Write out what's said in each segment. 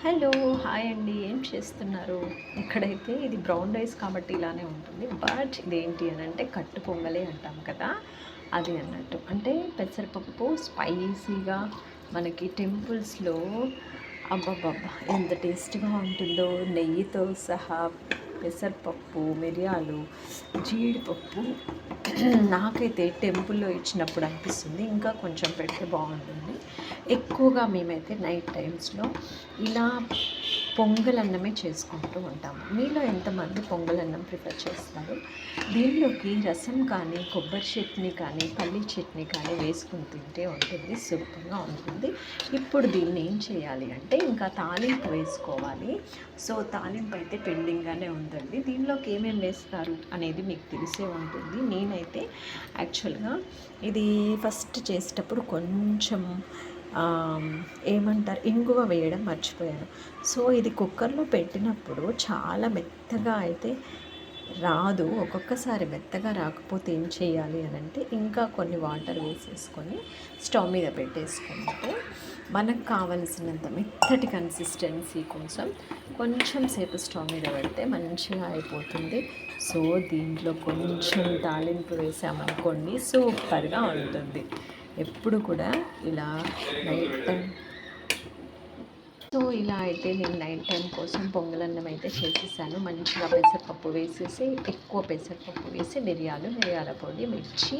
Hello, hi అండి. ఏం చేస్తున్నారు? ఇక్కడైతే ఇది బ్రౌన్ రైస్ కాబట్టి ఇలానే ఉంటుంది. బట్ ఇదేంటి అని అంటే కట్టు పొంగలే అంటాం కదా, అది అన్నట్టు. అంటే పెసరపప్పు స్పైసీగా మనకి టెంపుల్స్లో అబ్బబ్బబ్బా ఎంత టేస్ట్గా ఉంటుందో, నెయ్యితో సహా పెసరపప్పు, మిరియాలు, జీడిపప్పు. నాకైతే టెంపుల్లో ఇచ్చినప్పుడు అనిపిస్తుంది ఇంకా కొంచెం పెడితే బాగుంటుంది. ఎక్కువగా మేమైతే నైట్ టైమ్స్లో ఇలా పొంగలన్నమే చేసుకుంటూ ఉంటాము. మీలో ఎంతమంది పొంగలన్నం ప్రిఫర్ చేస్తారు? దీనిలోకి రసం కానీ, కొబ్బరి చట్నీ కానీ, పల్లీ చట్నీ కానీ వేసుకుని తింటే ఉంటుంది, సూపర్గా ఉంటుంది. ఇప్పుడు దీన్ని ఏం చేయాలి అంటే ఇంకా తాలింపు వేసుకోవాలి. సో తాలింపు అయితే పెండింగ్గానే ఉందండి. దీనిలోకి ఏమేమి వేస్తారు అనేది మీకు తెలిసే ఉంటుంది. నేనైతే యాక్చువల్గా ఇది ఫస్ట్ చేసేటప్పుడు కొంచెం ఏమంటారు, ఇంగువ వేయడం మర్చిపోయాను. సో ఇది కుక్కర్లో పెట్టినప్పుడు చాలా మెత్తగా అయితే రాదు. ఒక్కొక్కసారి మెత్తగా రాకపోతే ఏం చేయాలి అని అంటే ఇంకా కొన్ని వాటర్ వేసేసుకొని స్టవ్ మీద పెట్టేసుకుంటే మనకు కావలసినంత మెత్తటి కన్సిస్టెన్సీ కోసం కొంచెం సేపు స్టవ్ మీద పెడితే మంచిగా అయిపోతుంది. సో దీంట్లో కొంచెం తాలింపు వేసామనుకోండి, సూపర్గా ఉంటుంది. ఎప్పుడు కూడా ఇలా నైట్ టైం ఇలా అయితే నేను నైట్ టైం కోసం పొంగలన్నం అయితే చేసేసాను. మంచిగా పెసరపప్పు వేసేసి, ఎక్కువ పెసరపప్పు వేసి, మిరియాల పొడి, మిర్చి,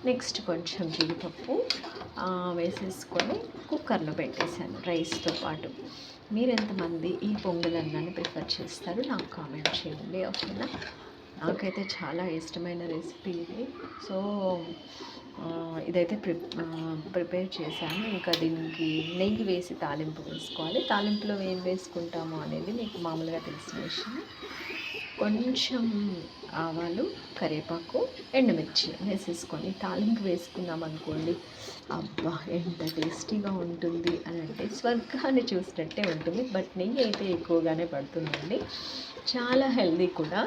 నెక్స్ట్ కొంచెం జీడిపప్పు వేసేసుకొని కుక్కర్లో పెట్టేశాను రైస్తో పాటు. మీరు ఎంతమంది ఈ పొంగలన్నాన్ని ప్రిఫర్ చేస్తారు నాకు కామెంట్ చేయండి, ఓకేనా? నాకైతే చాలా ఇష్టమైన రెసిపీ ఇది. సో ఇదైతే ప్రిపేర్ చేశాను. ఇంకా దీనికి నెయ్యి వేసి తాలింపు వేసుకోవాలి. తాలింపులో ఏం వేసుకుంటాము అనేది మీకు మామూలుగా తెలిసిన విషయం. కొంచెం ఆవాలు, కరివేపాకు, ఎండుమిర్చి వేసేసుకొని తాలింపు వేసుకున్నాం అనుకోండి, అబ్బా ఎంత టేస్టీగా ఉంటుంది అని అంటే స్వర్గాన్ని చూసినట్టే ఉంటుంది. బట్ నెయ్యి అయితే ఎక్కువగానే పడుతుందండి, చాలా హెల్దీ కూడా.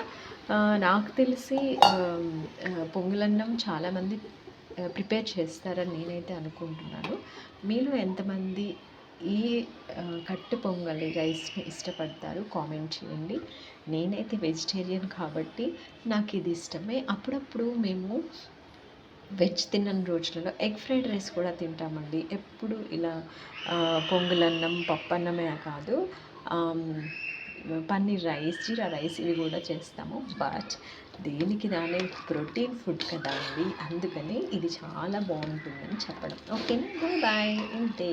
నాకు తెలిసి పొంగలన్నం చాలామంది ప్రిపేర్ చేస్తారని నేనైతే అనుకుంటున్నాను. మీలో ఎంతమంది ఈ కట్టు పొంగలి రైస్ని ఇష్టపడతారు కామెంట్ చేయండి. నేనైతే వెజిటేరియన్ కాబట్టి నాకు ఇది ఇష్టమే. అప్పుడప్పుడు మేము వెజ్ తినని రోజులలో ఎగ్ ఫ్రైడ్ రైస్ కూడా తింటామండి. ఎప్పుడు ఇలా పొంగలన్నం, పప్పన్నమే కాదు, పన్నీర్ రైస్, జీరా రైస్ ఇవి కూడా చేస్తాము. బట్ దేనికి దాని ప్రోటీన్ ఫుడ్ కదా అండి, అందుకని ఇది చాలా బాగుంటుందని చెప్పడం. ఓకేనా? Bye bye. ఇంతే.